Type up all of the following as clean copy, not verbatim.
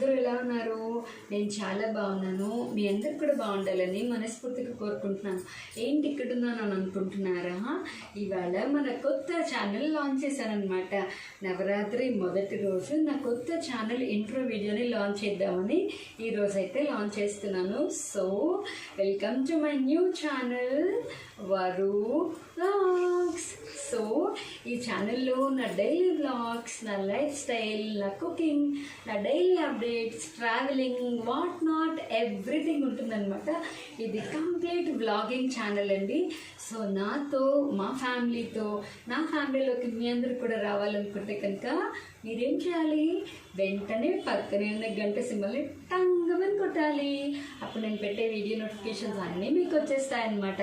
అందరూ ఎలా ఉన్నారు? నేను చాలా బాగున్నాను. మీ అందరు కూడా బాగుండాలని మనస్ఫూర్తిగా కోరుకుంటున్నాను. ఏంటి ఇక్కడ ఉన్నాను అని అనుకుంటున్నారా? ఇవాళ మన కొత్త ఛానల్ లాంచ్ చేశానమాట. నవరాత్రి మొదటి రోజు నా కొత్త ఛానల్ ఇంట్రో వీడియోని లాంచ్ చేద్దామని ఈరోజైతే లాంచ్ చేస్తున్నాను. So welcome to my new channel వరు వ్లాగ్స్. సో ఈ ఛానల్లో నా డైలీ వ్లాగ్స్, నా లైఫ్ స్టైల్, నా కుకింగ్, నా daily updates, travelling, what not everything ఉంటుందన్నమాట. ఇది కంప్లీట్ వ్లాగింగ్ ఛానల్ అండి. సో నాతో, మా ఫ్యామిలీతో, నా ఫ్యామిలీలోకి మీ అందరూ కూడా రావాలనుకుంటే కనుక మీరేం చేయాలి? వెంటనే పక్కనే ఉన్న గంట సింబల్ని టంగమని కొట్టాలి. అప్పుడు నేను పెట్టే వీడియో నోటిఫికేషన్స్ అన్నీ మీకు వచ్చేస్తాయన్నమాట.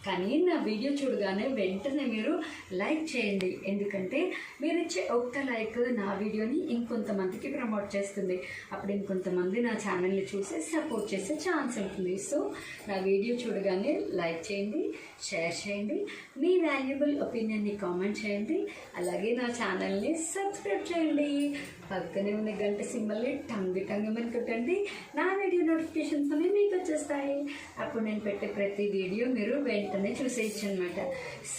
కానీ నా వీడియో చూడగానే వెంటనే మీరు లైక్ చేయండి. ఎందుకంటే మీరు ఇచ్చే ఒక్క లైక్ నా వీడియోని ఇంకొంతమందికి ప్రమోట్ చేస్తుంది. అప్పుడు ఇంకొంతమంది నా ఛానల్ని చూసి సపోర్ట్ చేసే ఛాన్స్ ఉంటుంది. సో నా వీడియో చూడగానే లైక్ చేయండి, షేర్ చేయండి, మీ వాల్యుబుల్ ఒపీనియన్ని కామెంట్ చేయండి. అలాగే నా ఛానల్ని సబ్స్క్రైబ్ చేయండి. పక్కనే ఉన్న గంట సింబల్ని టంగమని కొట్టండి. నా వీడియో నోటిఫికేషన్స్ అనేవి మీకు వచ్చేస్తాయి. అప్పుడు నేను పెట్టే ప్రతి వీడియో మీరు వెంటనే చూసేయచ్చు అనమాట.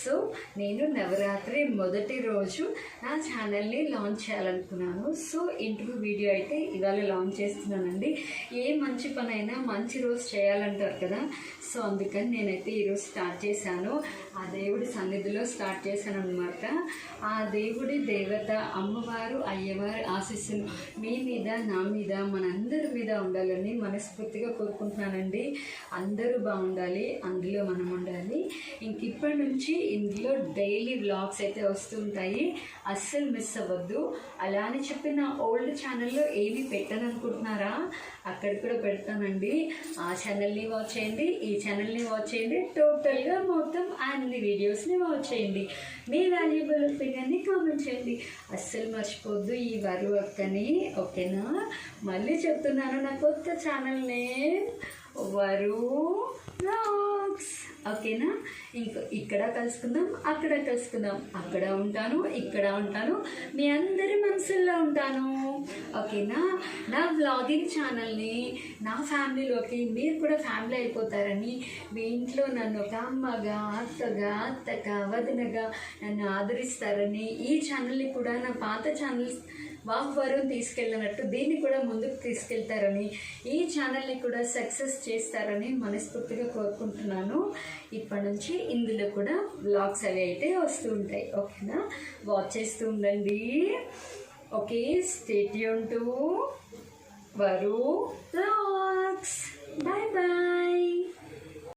సో నేను నవరాత్రి మొదటి రోజు నా ఛానల్ని లాంచ్ చేయాలనుకున్నాను. సో ఇంటర్వ్యూ వీడియో అయితే ఇవాళ లాంచ్ చేస్తున్నానండి. ఏ మంచి పని అయినా మంచి రోజు చేయాలంటారు కదా. సో అందుకని నేనైతే ఈరోజు స్టార్ట్ చేశాను. ఆ దేవుడి సన్నిధిలో స్టార్ట్ చేశాను అనమాట. ఆ దేవుడి దేవత అమ్మవారు, అయ్యవారు ఆశీస్సులు మీ మీద, నా మీద, మనందరి మీద ఉండాలని మనస్ఫూర్తిగా కోరుకుంటున్నానండి. అందరూ బాగుండాలి, అందులో మనం ఉండాలి. ఇంక ఇప్పటి నుంచి ఇందులో డైలీ వ్లాగ్స్ అయితే వస్తూ ఉంటాయి. అస్సలు మిస్ అవ్వద్దు. అలా అని చెప్పి నా ఓల్డ్ ఛానల్లో ఏమీ పెట్టను అనుకుంటున్నారా? అక్కడ కూడా పెడతానండి. ఆ ఛానల్ని వాచ్ చేయండి, ఈ ఛానల్ని వాచ్ చేయండి. టోటల్గా మొత్తం అన్ని వీడియోస్ని వాచ్ చేయండి. మీ వాల్యుబుల్ ఒపీనియన్ని కామెంట్ చేయండి. అస్సలు మర్చిపోద్దు ఈ వరు అక్కని. ఓకేనా? మళ్ళీ చెప్తున్నాను, నా కొత్త ఛానల్ నేమ్ వరు వ్లాగ్స్. ఓకేనా? ఇక్కడ కలుసుకుందాం, అక్కడ కలుసుకుందాం. అక్కడ ఉంటాను, ఇక్కడ ఉంటాను, మీ అందరి మనసుల్లో ఉంటాను. ఓకేనా? నా వ్లాగింగ్ ఛానల్ని నా ఫ్యామిలీలోకి మీరు కూడా ఫ్యామిలీ అయిపోతారని, మీ ఇంట్లో నన్ను ఒక అమ్మగా, అత్తగా, వదినగా నన్ను ఆదరిస్తారని, ఈ ఛానల్ని కూడా నా పాత ఛానల్స్ వరుణ్ తీసుకెళ్ళినట్టు దీన్ని కూడా ముందుకు తీసుకెళ్తారని, ఈ ఛానల్ని కూడా సక్సెస్ చేస్తారని మనస్ఫూర్తిగా కోరుకుంటున్నాను. ఇప్పటి నుంచి ఇందులో కూడా వ్లాగ్స్ అవి అయితే వస్తూ ఉంటాయి. ఓకేనా? వాచ్ చేస్తూ ఉండండి. ఓకే, స్టే ట్యూన్ టు వరు వ్లాగ్స్.